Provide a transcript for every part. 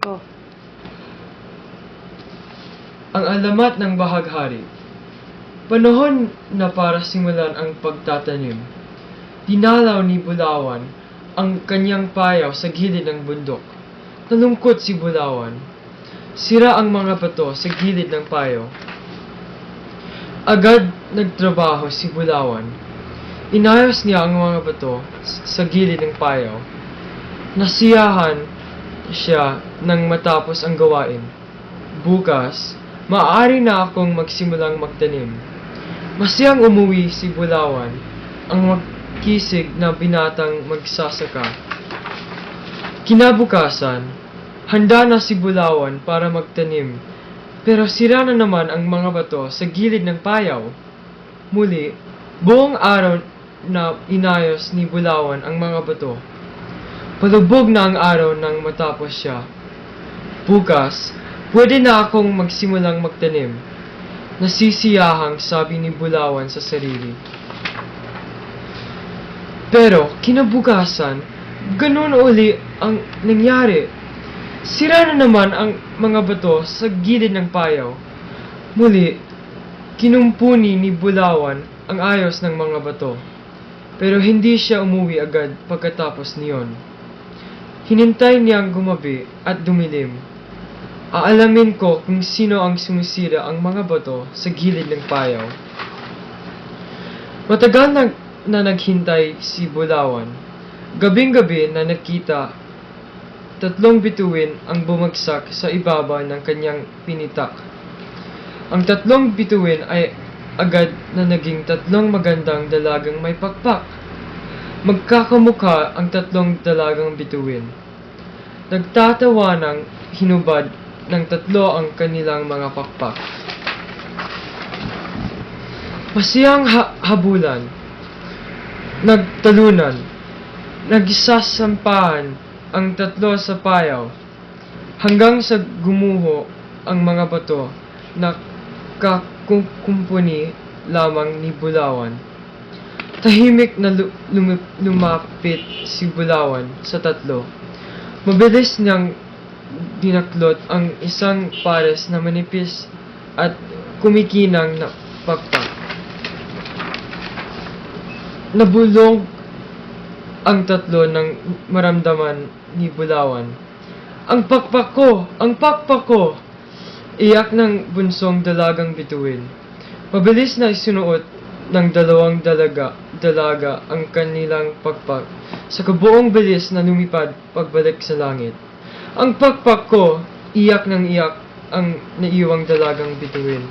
Oh. Ang alamat ng bahaghari. Panahon na para simulan ang pagtatanim. Dinalaw ni Bulawan ang kanyang payaw sa gilid ng bundok. Nalungkot si Bulawan. Sira ang mga bato sa gilid ng payaw. Agad nagtrabaho si Bulawan. Inayos niya ang mga bato sa gilid ng payaw. Nasiyahan siya nang matapos ang gawain. Bukas, maaari na akong magsimulang magtanim. Masiyang umuwi si Bulawan, ang magkisig na binatang magsasaka. Kinabukasan, handa na si Bulawan para magtanim, pero sira na naman ang mga bato sa gilid ng payaw. Muli, buong araw na inayos ni Bulawan ang mga bato. Palubog na ang araw nang matapos siya. Bukas, pwede na akong magsimulang magtanim. Nasisiyahang sabi ni Bulawan sa sarili. Pero kinabukasan, ganun uli ang nangyari. Sira na naman ang mga bato sa gilid ng payaw. Muli, kinumpuni ni Bulawan ang ayos ng mga bato. Pero hindi siya umuwi agad pagkatapos niyon. Hinintay niyang gumabi at dumilim. Aalamin ko kung sino ang sumisira ang mga bato sa gilid ng payaw. Matagal na naghintay si Bulawan. Gabing-gabi na nakita 3 bituin ang bumagsak sa ibaba ng kanyang pinitak. Ang 3 bituin ay agad na naging 3 magandang dalagang may pakpak. Magkakamukha ang 3 dalagang bituin. Nagtatawanang hinubad ng 3 ang kanilang mga pakpak. Masiyang habulan. Nagtalunan. Nagsasampahan ang 3 sa payaw. Hanggang sa gumuho ang mga bato na kakumpuni lamang ni Bulawan. Tahimik na lumapit si Bulawan sa 3. Mabilis niyang dinaklot ang isang pares na manipis at kumikinang na pakpak. Nabulong ang 3 nang maramdaman ni Bulawan. Ang pakpak ko! Ang pakpak ko! Iyak ng bunsong dalagang bituin. Mabilis na isinuot ng 2 dalaga ang kanilang pakpak sa kabuong bilis na lumipad pagbalik sa langit. Ang pakpak ko! Iyak ng iyak ang naiwang dalagang bituin.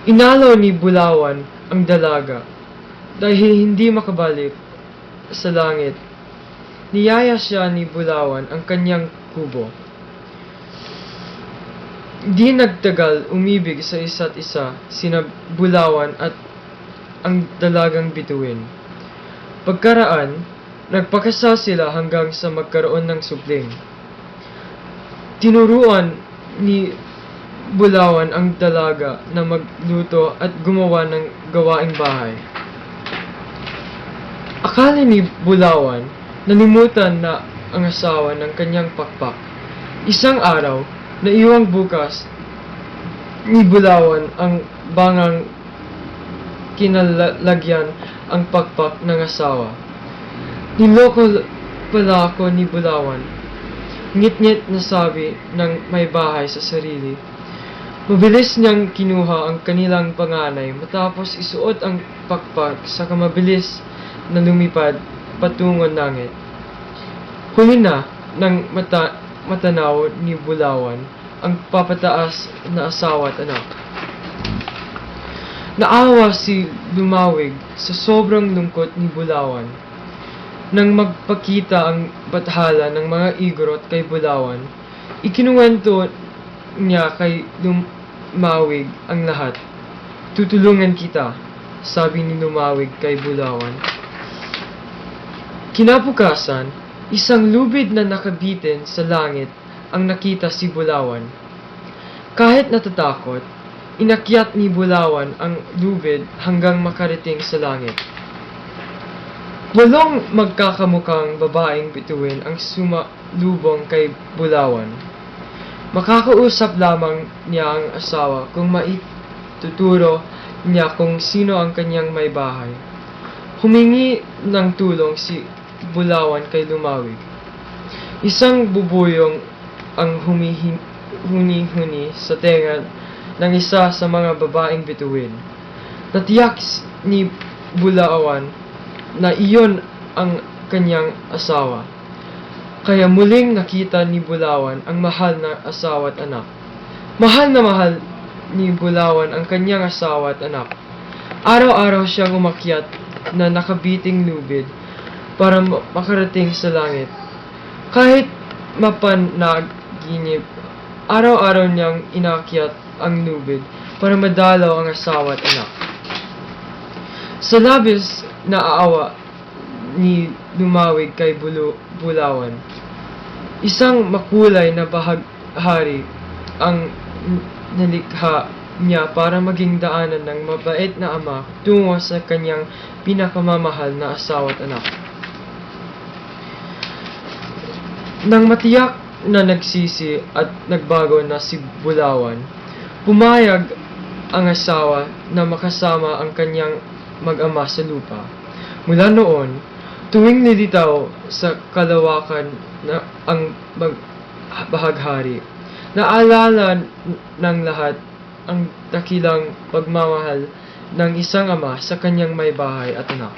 Inalaw ni Bulawan ang dalaga dahil hindi makabalik sa langit. Niyaya siya ni Bulawan ang kanyang kubo. Di nagtagal umibig sa isa't isa sina Bulawan at ang dalagang bituin. Pagkaraan, nagpakasal sila hanggang sa magkaroon ng supling. Tinuruan ni Bulawan ang dalaga na magluto at gumawa ng gawaing bahay. Akala ni Bulawan nalimutan na ang asawa ng kanyang pakpak. Isang araw, naiwang bukas ni Bulawan ang bangang kinalalagyan ang pakpak ng asawa. Niloko pala ako ni Bulawan. Ngit-ngit na sabi ng may bahay sa sarili. Mabilis niyang kinuha ang kanilang panganay matapos isuot ang pakpak sa mabilis na lumipad patungong langit. Huli na nang matanaw ni Bulawan ang papataas na asawa at anak. Naawa si Lumawig sa sobrang lungkot ni Bulawan. Nang magpakita ang bathala ng mga igorot kay Bulawan, ikinuwento niya kay Lumawig ang lahat. Tutulungan kita, sabi ni Lumawig kay Bulawan. Kinabukasan, isang lubid na nakabitin sa langit ang nakita si Bulawan. Kahit natatakot, inakyat ni Bulawan ang lubid hanggang makarating sa langit. Walong magkakamukhang babaeng bituin ang sumalubong kay Bulawan. Makakausap lamang niya ang asawa kung maituturo niya kung sino ang kanyang may bahay. Humingi ng tulong si Bulawan kay Lumawig. Isang bubuyong ang huni-huni sa tenga ng isa sa mga babaeng bituin. Natiyak ni Bulawan na iyon ang kanyang asawa. Kaya muling nakita ni Bulawan ang mahal na asawa at anak. Mahal na mahal ni Bulawan ang kanyang asawa at anak. Araw-araw siyang umakyat na nakabiting lubid para makarating sa langit. Kahit mapanaginip, araw-araw niyang inakyat ang lubid para madalaw ang asawa at anak. Sa labis na aawa ni Lumawig kay Bulawan, isang makulay na bahaghari ang nalikha niya para maging daanan ng mabait na ama tungo sa kanyang pinakamamahal na asawa at anak. Nang matiyak na nagsisi at nagbago na si Bulawan, pumayag ang asawa na makasama ang kanyang mag-ama sa lupa. Mula noon, tuwing nilitaw sa kalawakan na ang bahaghari, naalala ng lahat ang dakilang pagmamahal ng isang ama sa kanyang may bahay at anak.